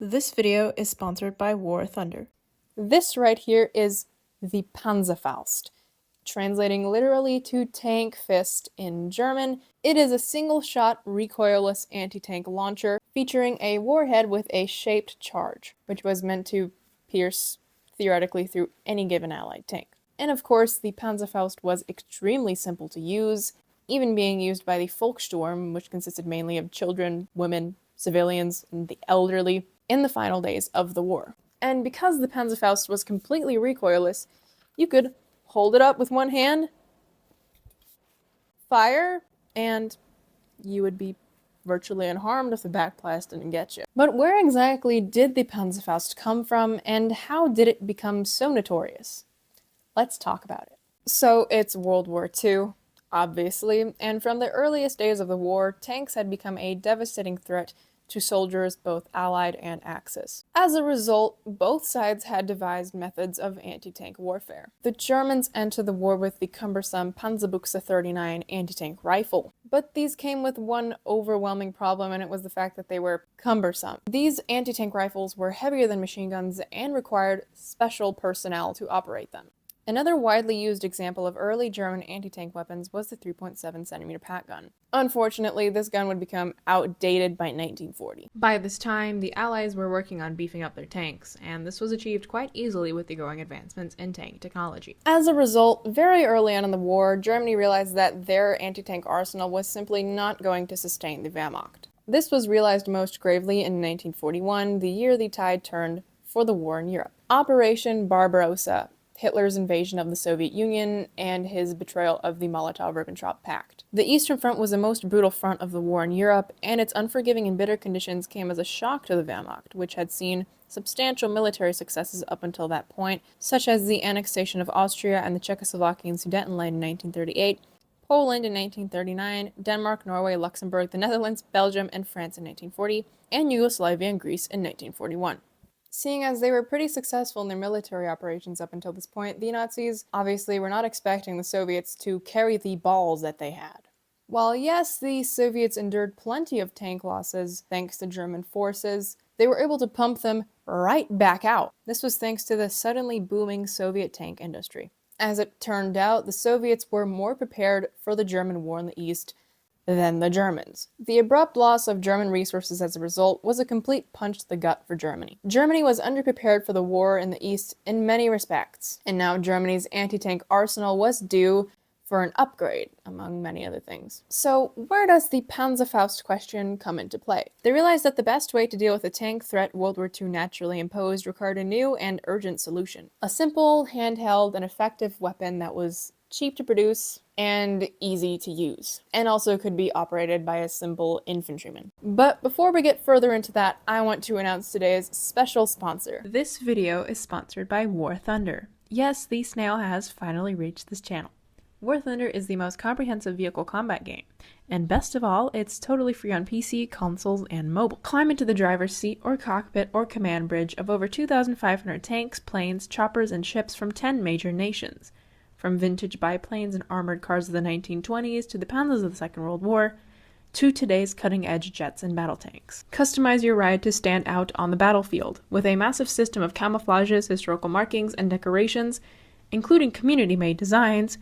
This video is sponsored by War Thunder. This right here is the Panzerfaust. Translating literally to tank fist in German, it is a single-shot recoilless anti-tank launcher featuring a warhead with a shaped charge, which was meant to pierce, theoretically, through any given allied tank. And of course, the Panzerfaust was extremely simple to use, even being used by the Volkssturm, which consisted mainly of children, women, civilians, and the elderly, in the final days of the war. And because the Panzerfaust was completely recoilless, you could hold it up with one hand, fire, and you would be virtually unharmed if the backblast didn't get you. But where exactly did the Panzerfaust come from, and how did it become so notorious? Let's talk about it. So it's World War II, obviously, and from the earliest days of the war, tanks had become a devastating threat to soldiers both Allied and Axis. As a result, both sides had devised methods of anti-tank warfare. The Germans entered the war with the cumbersome Panzerbuchse 39 anti-tank rifle, but these came with one overwhelming problem, and it was the fact that they were cumbersome. These anti-tank rifles were heavier than machine guns and required special personnel to operate them. Another widely used example of early German anti-tank weapons was the 3.7cm Pat gun. Unfortunately, this gun would become outdated by 1940. By this time, the Allies were working on beefing up their tanks, and this was achieved quite easily with the growing advancements in tank technology. As a result, very early on in the war, Germany realized that their anti-tank arsenal was simply not going to sustain the Wehrmacht. This was realized most gravely in 1941, the year the tide turned for the war in Europe. Operation Barbarossa, Hitler's invasion of the Soviet Union, and his betrayal of the Molotov-Ribbentrop Pact. The Eastern Front was the most brutal front of the war in Europe, and its unforgiving and bitter conditions came as a shock to the Wehrmacht, which had seen substantial military successes up until that point, such as the annexation of Austria and the Czechoslovakian Sudetenland in 1938, Poland in 1939, Denmark, Norway, Luxembourg, the Netherlands, Belgium, and France in 1940, and Yugoslavia and Greece in 1941. Seeing as they were pretty successful in their military operations up until this point, the Nazis obviously were not expecting the Soviets to carry the balls that they had. While yes, the Soviets endured plenty of tank losses thanks to German forces, they were able to pump them right back out. This was thanks to the suddenly booming Soviet tank industry. As it turned out, the Soviets were more prepared for the German war in the East than the Germans. The abrupt loss of German resources as a result was a complete punch to the gut for Germany. Germany was underprepared for the war in the East in many respects, and now Germany's anti-tank arsenal was due for an upgrade, among many other things. So where does the Panzerfaust question come into play? They realized that the best way to deal with the tank threat World War II naturally imposed required a new and urgent solution. A simple, handheld, and effective weapon that was cheap to produce and easy to use, and also could be operated by a simple infantryman. But before we get further into that, I want to announce today's special sponsor. This video is sponsored by War Thunder. Yes, the snail has finally reached this channel. War Thunder is the most comprehensive vehicle combat game, and best of all, it's totally free on PC, consoles, and mobile. Climb into the driver's seat or cockpit or command bridge of over 2,500 tanks, planes, choppers, and ships from 10 major nations. From vintage biplanes and armored cars of the 1920s to the Panzers of the Second World War, to today's cutting-edge jets and battle tanks. Customize your ride to stand out on the battlefield. With a massive system of camouflages, historical markings, and decorations, including community-made designs,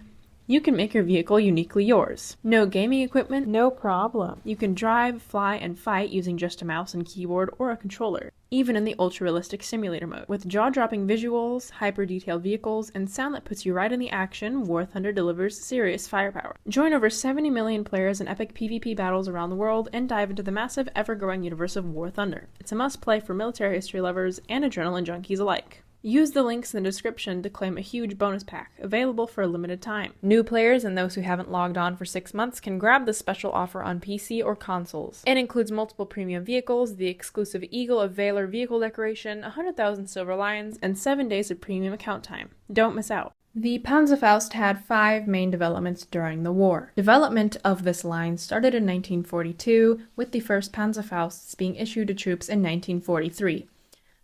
you can make your vehicle uniquely yours. No gaming equipment? No problem. You can drive, fly, and fight using just a mouse and keyboard or a controller, even in the ultra-realistic simulator mode. With jaw-dropping visuals, hyper-detailed vehicles, and sound that puts you right in the action, War Thunder delivers serious firepower. Join over 70 million players in epic PvP battles around the world and dive into the massive, ever-growing universe of War Thunder. It's a must-play for military history lovers and adrenaline junkies alike. Use the links in the description to claim a huge bonus pack, available for a limited time. New players and those who haven't logged on for 6 months can grab the special offer on PC or consoles. It includes multiple premium vehicles, the exclusive Eagle of Valor vehicle decoration, 100,000 silver lions, and 7 days of premium account time. Don't miss out. The Panzerfaust had 5 main developments during the war. Development of this line started in 1942, with the first Panzerfausts being issued to troops in 1943.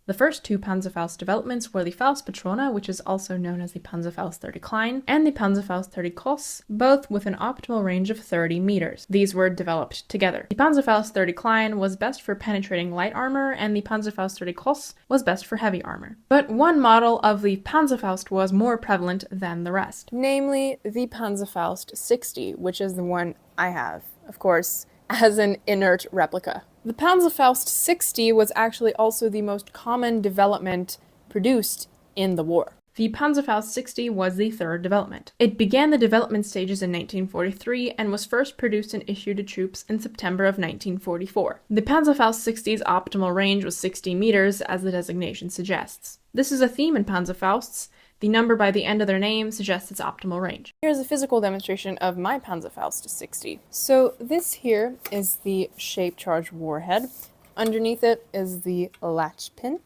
The first two Panzerfaust developments were the Faust Patrona, which is also known as the Panzerfaust 30 Klein, and the Panzerfaust 30 Groß, both with an optimal range of 30 meters. These were developed together. The Panzerfaust 30 Klein was best for penetrating light armor, and the Panzerfaust 30 Groß was best for heavy armor. But one model of the Panzerfaust was more prevalent than the rest. Namely, the Panzerfaust 60, which is the one I have, of course, as an inert replica. The Panzerfaust 60 was actually also the most common development produced in the war. The Panzerfaust 60 was the third development. It began the development stages in 1943 and was first produced and issued to troops in September of 1944. The Panzerfaust 60's optimal range was 60 meters, as the designation suggests. This is a theme in Panzerfausts. The number by the end of their name suggests its optimal range. Here's a physical demonstration of my Panzerfaust 60. So this here is the shape charge warhead. Underneath it is the latch pin.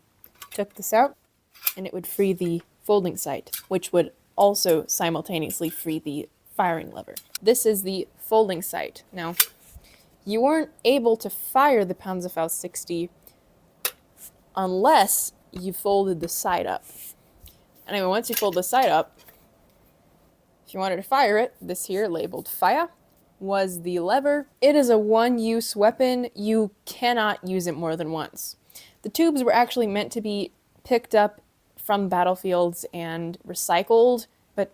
Took this out, and it would free the folding sight, which would also simultaneously free the firing lever. This is the folding sight. Now, you weren't able to fire the Panzerfaust 60 unless you folded the sight up. Anyway, once you fold the sight up, if you wanted to fire it, this here, labeled Fire, was the lever. It is a one-use weapon. You cannot use it more than once. The tubes were actually meant to be picked up from battlefields and recycled, but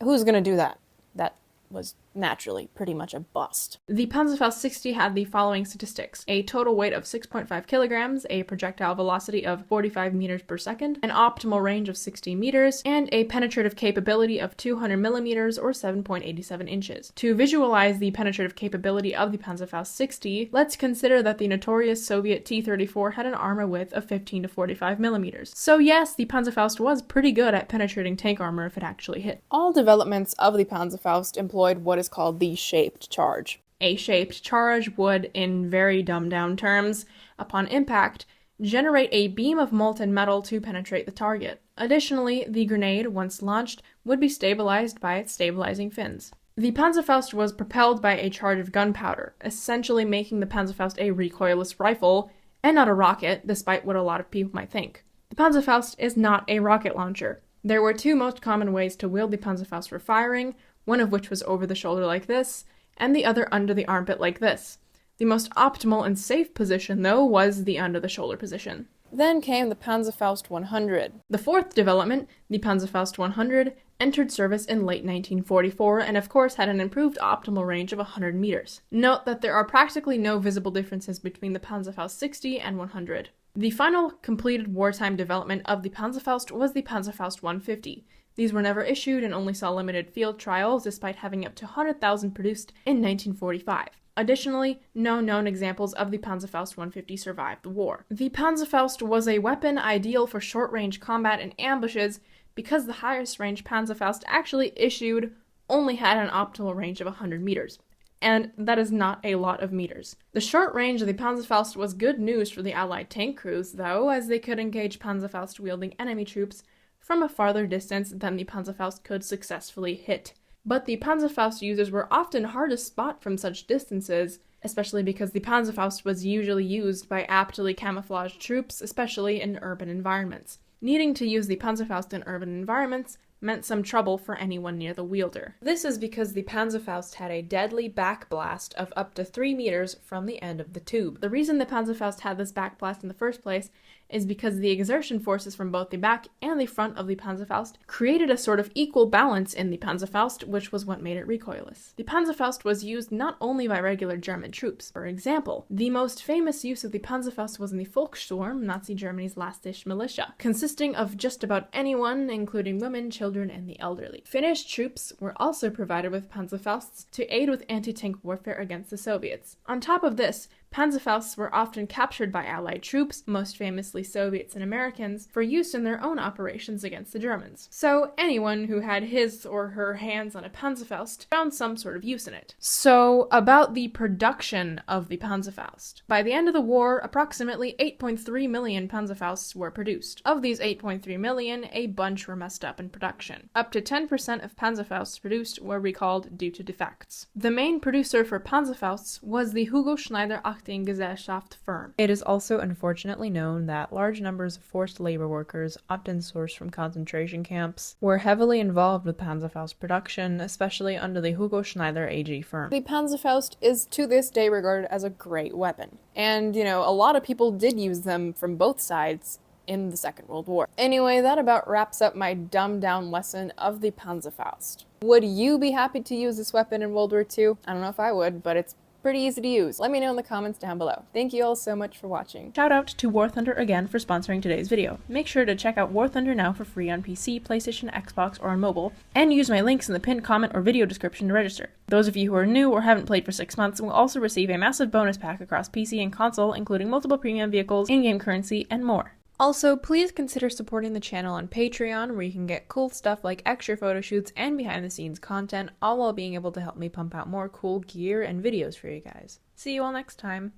who's going to do that? That was naturally pretty much a bust. The Panzerfaust 60 had the following statistics: a total weight of 6.5 kilograms, a projectile velocity of 45 meters per second, an optimal range of 60 meters, and a penetrative capability of 200 millimeters or 7.87 inches. To visualize the penetrative capability of the Panzerfaust 60, let's consider that the notorious Soviet T-34 had an armor width of 15 to 45 millimeters. So yes, the Panzerfaust was pretty good at penetrating tank armor if it actually hit. All developments of the Panzerfaust employed what is called the shaped charge. A shaped charge would, in very dumbed-down terms, upon impact, generate a beam of molten metal to penetrate the target. Additionally, the grenade, once launched, would be stabilized by its stabilizing fins. The Panzerfaust was propelled by a charge of gunpowder, essentially making the Panzerfaust a recoilless rifle, and not a rocket, despite what a lot of people might think. The Panzerfaust is not a rocket launcher. There were two most common ways to wield the Panzerfaust for firing, one of which was over the shoulder like this, and the other under the armpit like this. The most optimal and safe position, though, was the under the shoulder position. Then came the Panzerfaust 100. The fourth development, the Panzerfaust 100, entered service in late 1944 and of course had an improved optimal range of 100 meters. Note that there are practically no visible differences between the Panzerfaust 60 and 100. The final completed wartime development of the Panzerfaust was the Panzerfaust 150. These were never issued and only saw limited field trials, despite having up to 100,000 produced in 1945. Additionally, no known examples of the Panzerfaust 150 survived the war. The Panzerfaust was a weapon ideal for short-range combat and ambushes because the highest-range Panzerfaust actually issued only had an optimal range of 100 meters. And that is not a lot of meters. The short range of the Panzerfaust was good news for the Allied tank crews, though, as they could engage Panzerfaust-wielding enemy troops from a farther distance than the Panzerfaust could successfully hit. But the Panzerfaust users were often hard to spot from such distances, especially because the Panzerfaust was usually used by aptly camouflaged troops, especially in urban environments. Needing to use the Panzerfaust in urban environments meant some trouble for anyone near the wielder. This is because the Panzerfaust had a deadly backblast of up to 3 meters from the end of the tube. The reason the Panzerfaust had this backblast in the first place is because the exertion forces from both the back and the front of the Panzerfaust created a sort of equal balance in the Panzerfaust, which was what made it recoilless. The Panzerfaust was used not only by regular German troops. For example, the most famous use of the Panzerfaust was in the Volkssturm, Nazi Germany's last-ditch militia, consisting of just about anyone, including women, children, and the elderly. Finnish troops were also provided with Panzerfausts to aid with anti-tank warfare against the Soviets. On top of this, Panzerfausts were often captured by Allied troops, most famously Soviets and Americans, for use in their own operations against the Germans. So anyone who had his or her hands on a Panzerfaust found some sort of use in it. So about the production of the Panzerfaust. By the end of the war, approximately 8.3 million Panzerfausts were produced. Of these 8.3 million, a bunch were messed up in production. Up to 10% of Panzerfausts produced were recalled due to defects. The main producer for Panzerfausts was the Hugo Schneider Wehrmachtengesellschaft firm. It is also unfortunately known that large numbers of forced labor workers, often sourced from concentration camps, were heavily involved with Panzerfaust production, especially under the Hugo Schneider AG firm. The Panzerfaust is to this day regarded as a great weapon. And, a lot of people did use them from both sides in the Second World War. Anyway, that about wraps up my dumbed-down lesson of the Panzerfaust. Would you be happy to use this weapon in World War II? I don't know if I would, but it's pretty easy to use. Let me know in the comments down below. Thank you all so much for watching. Shout out to War Thunder again for sponsoring today's video. Make sure to check out War Thunder now for free on PC, PlayStation, Xbox, or on mobile, and use my links in the pinned comment or video description to register. Those of you who are new or haven't played for 6 months will also receive a massive bonus pack across PC and console, including multiple premium vehicles, in-game currency, and more. Also, please consider supporting the channel on Patreon, where you can get cool stuff like extra photo shoots and behind-the-scenes content, all while being able to help me pump out more cool gear and videos for you guys. See you all next time!